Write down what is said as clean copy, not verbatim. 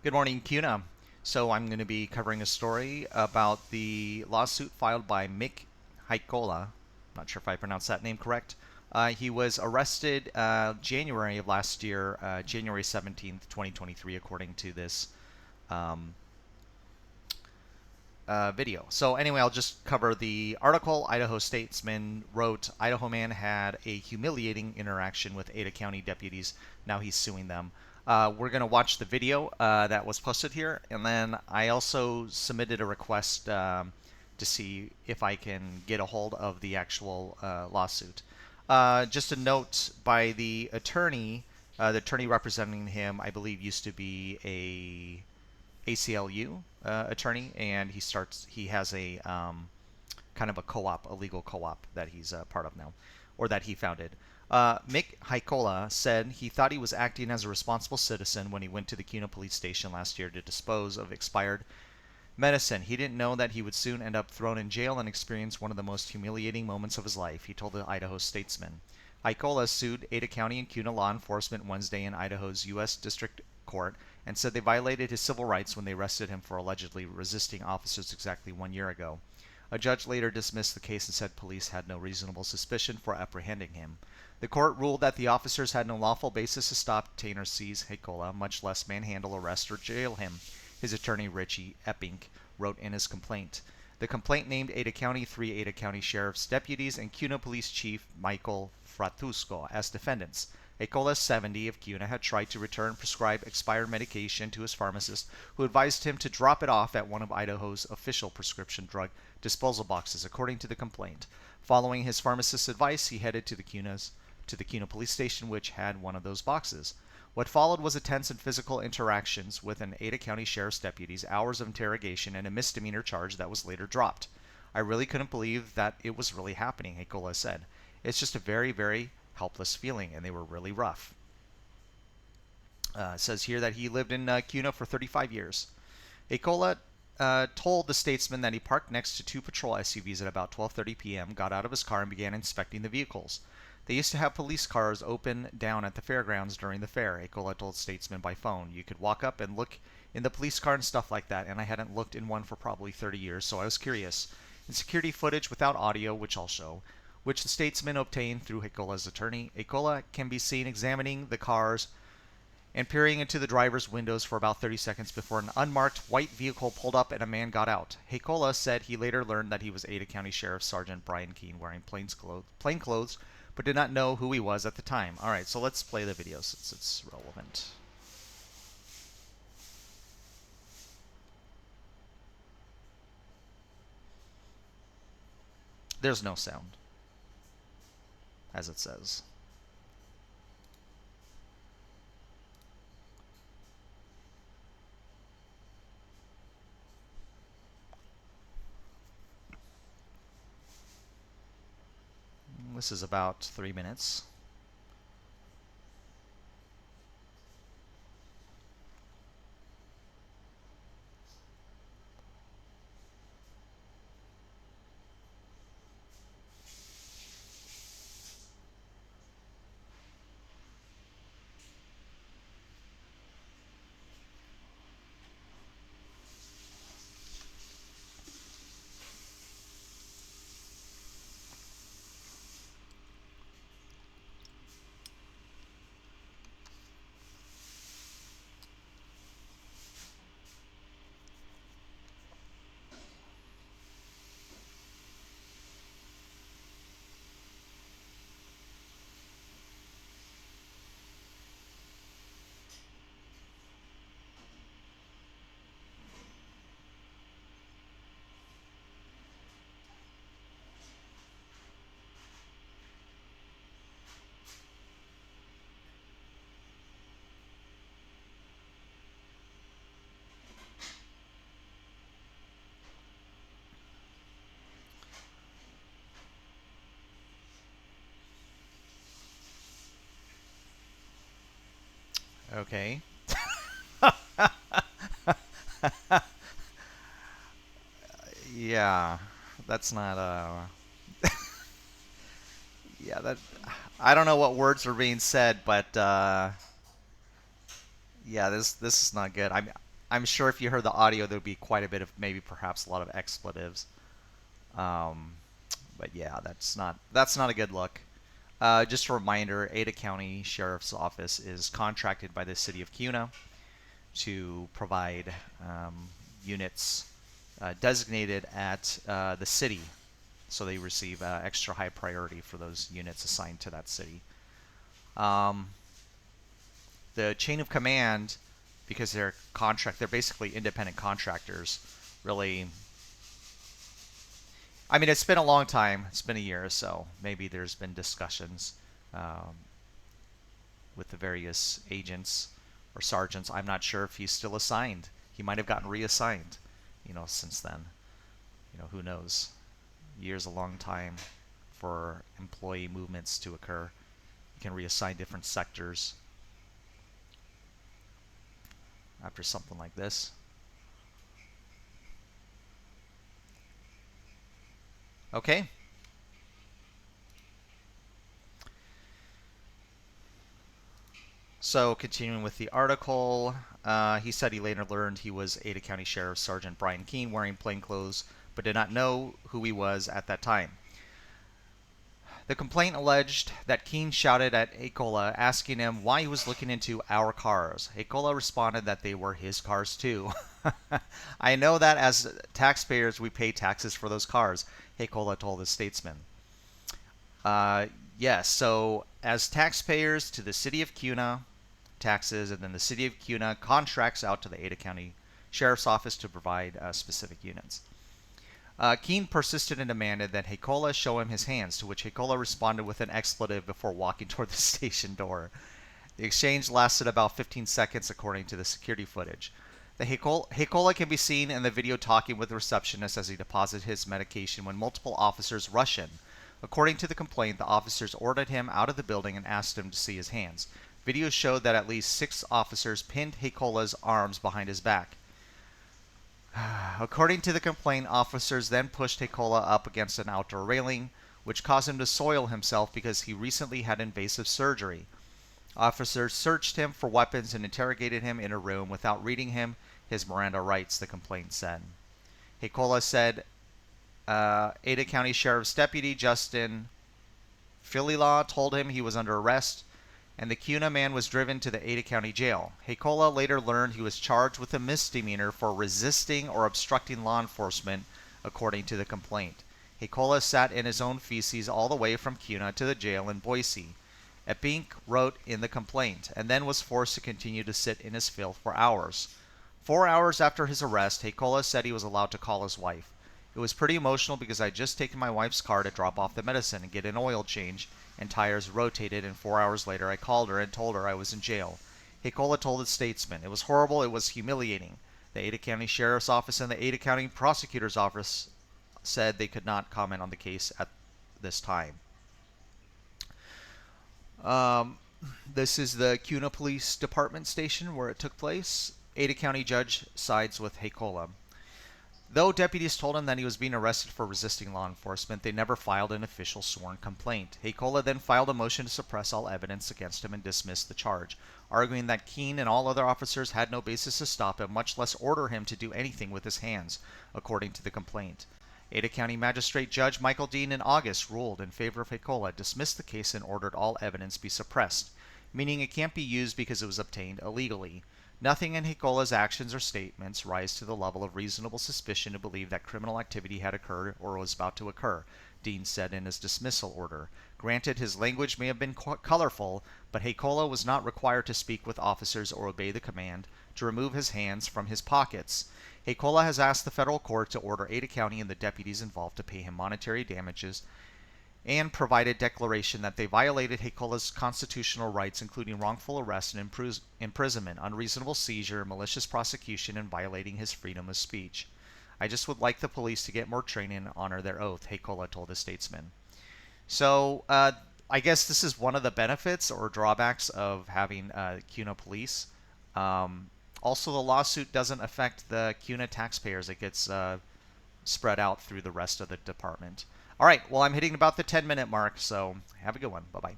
Good morning, Kuna. So I'm going to be covering a story about the lawsuit filed by Mick Heikkola. Not sure if I pronounced that name correct. He was arrested January of last year, January 17th, 2023, according to this um, video. So anyway, I'll just cover the article. Idaho Statesman wrote, Idaho man had a humiliating interaction with Ada County deputies. Now he's suing them. We're going to watch the video that was posted here, and then I also submitted a request to see if I can get a hold of the actual lawsuit. Just a note by the attorney representing him, I believe, used to be a ACLU attorney, and he has a kind of a co-op, a legal co-op that he's part of now, or that he founded. Mick Heikkola said he thought he was acting as a responsible citizen when he went to the Kuna police station last year to dispose of expired medicine. He didn't know that he would soon end up thrown in jail and experience one of the most humiliating moments of his life, he told the Idaho Statesman. Heikkola sued Ada County and Kuna law enforcement Wednesday in Idaho's U.S. District Court and said they violated his civil rights when they arrested him for allegedly resisting officers exactly 1 year ago. A judge later dismissed the case and said police had no reasonable suspicion for apprehending him. The court ruled that the officers had no lawful basis to stop, detain, or seize Heikkola, much less manhandle, arrest, or jail him, his attorney Richie Epping wrote in his complaint. The complaint named Ada County, three Ada County Sheriff's deputies, and Kuna Police Chief Michael Fratusco as defendants. Heikkola, 70, of Kuna had tried to return prescribed expired medication to his pharmacist, who advised him to drop it off at one of Idaho's official prescription drug disposal boxes, according to the complaint. Following his pharmacist's advice, he headed to the Kuna police station, which had one of those boxes. What followed was intense and physical interactions with an Ada County Sheriff's deputies, hours of interrogation, and a misdemeanor charge that was later dropped. I really couldn't believe that it was really happening, Heikkola said. It's just a very, very helpless feeling, and they were really rough. It says here that he lived in Kuna for 35 years. Heikkola told the statesman that he parked next to two patrol SUVs at about 12:30 p.m., got out of his car, and began inspecting the vehicles. They used to have police cars open down at the fairgrounds during the fair, Heikkola told statesman by phone. You could walk up and look in the police car and stuff like that, and I hadn't looked in one for probably 30 years, so I was curious. In security footage without audio, which I'll show, which the statesman obtained through Heikkola's attorney, Heikkola can be seen examining the cars and peering into the driver's windows for about 30 seconds before an unmarked white vehicle pulled up and a man got out. Heikkola said he later learned that he was Ada County Sheriff Sergeant Brian Keene wearing plain clothes, but did not know who he was at the time. All right, so let's play the video since it's relevant. There's no sound, as it says. This is about 3 minutes. Okay. Yeah, that's not yeah, that I don't know what words were being said, but yeah, this is not good. I'm sure if you heard the audio, there'd be quite a bit of maybe perhaps a lot of expletives. Um, but yeah, that's not a good look. Just a reminder, Ada County Sheriff's Office is contracted by the city of Kuna to provide units designated at the city, so they receive extra high priority for those units assigned to that city. Um, the chain of command, because they're basically independent contractors. Really, I mean, it's been a long time. It's been a year or so. Maybe there's been discussions um, with the various agents or sergeants. I'm not sure if he's still assigned. He might have gotten reassigned, since then. Who knows? Year's a long time for employee movements to occur. You can reassign different sectors after something like this. Okay. So, continuing with the article, he said he later learned he was Ada County Sheriff Sergeant Brian Keene wearing plainclothes, but did not know who he was at that time. The complaint alleged that Keene shouted at Heikkola, asking him why he was looking into our cars. Heikkola responded that they were his cars too. I know that as taxpayers we pay taxes for those cars, Heikkola told the statesman. Yes, so as taxpayers to the city of Kuna, taxes, and then the city of Kuna contracts out to the Ada County Sheriff's Office to provide specific units. Keene persisted and demanded that Heikkola show him his hands, to which Heikkola responded with an expletive before walking toward the station door. The exchange lasted about 15 seconds, according to the security footage. The Heikkola can be seen in the video talking with the receptionist as he deposits his medication when multiple officers rush in. According to the complaint, the officers ordered him out of the building and asked him to see his hands. Videos showed that at least 6 officers pinned Heikkola's arms behind his back. According to the complaint, officers then pushed Heikkola up against an outdoor railing, which caused him to soil himself because he recently had invasive surgery. Officers searched him for weapons and interrogated him in a room without reading him his Miranda rights, the complaint said. Heikkola said Ada County Sheriff's Deputy Justin Filila told him he was under arrest, and the Kuna man was driven to the Ada County Jail. Heikkola later learned he was charged with a misdemeanor for resisting or obstructing law enforcement, according to the complaint. Heikkola sat in his own feces all the way from Kuna to the jail in Boise. Epink wrote in the complaint, and then was forced to continue to sit in his filth for hours. 4 hours after his arrest, Heikkola said he was allowed to call his wife. It was pretty emotional because I'd just taken my wife's car to drop off the medicine and get an oil change, and tires rotated, and 4 hours later I called her and told her I was in jail. Heikkola told the statesman, it was horrible, it was humiliating. The Ada County Sheriff's Office and the Ada County Prosecutor's Office said they could not comment on the case at this time. This is the Kuna Police Department station where it took place. Ada County judge sides with Heikkola. Though deputies told him that he was being arrested for resisting law enforcement, they never filed an official sworn complaint. Heikkola then filed a motion to suppress all evidence against him and dismiss the charge, arguing that Keene and all other officers had no basis to stop him, much less order him to do anything with his hands, according to the complaint. Ada County Magistrate Judge Michael Dean in August ruled in favor of Heikkola, dismissed the case, and ordered all evidence be suppressed, meaning it can't be used because it was obtained illegally. Nothing in Heikkola's actions or statements rise to the level of reasonable suspicion to believe that criminal activity had occurred or was about to occur, Dean said in his dismissal order. Granted, his language may have been colorful, but Heikkola was not required to speak with officers or obey the command to remove his hands from his pockets. Heikkola has asked the federal court to order Ada County and the deputies involved to pay him monetary damages and provided declaration that they violated Heikkola's constitutional rights, including wrongful arrest and imprisonment, unreasonable seizure, malicious prosecution, and violating his freedom of speech. I just would like the police to get more training and honor their oath, Heikkola told the statesman. So, I guess this is one of the benefits or drawbacks of having Kuna police. Also, the lawsuit doesn't affect the Kuna taxpayers. It gets spread out through the rest of the department. All right, well, I'm hitting about the 10-minute mark, so have a good one. Bye-bye.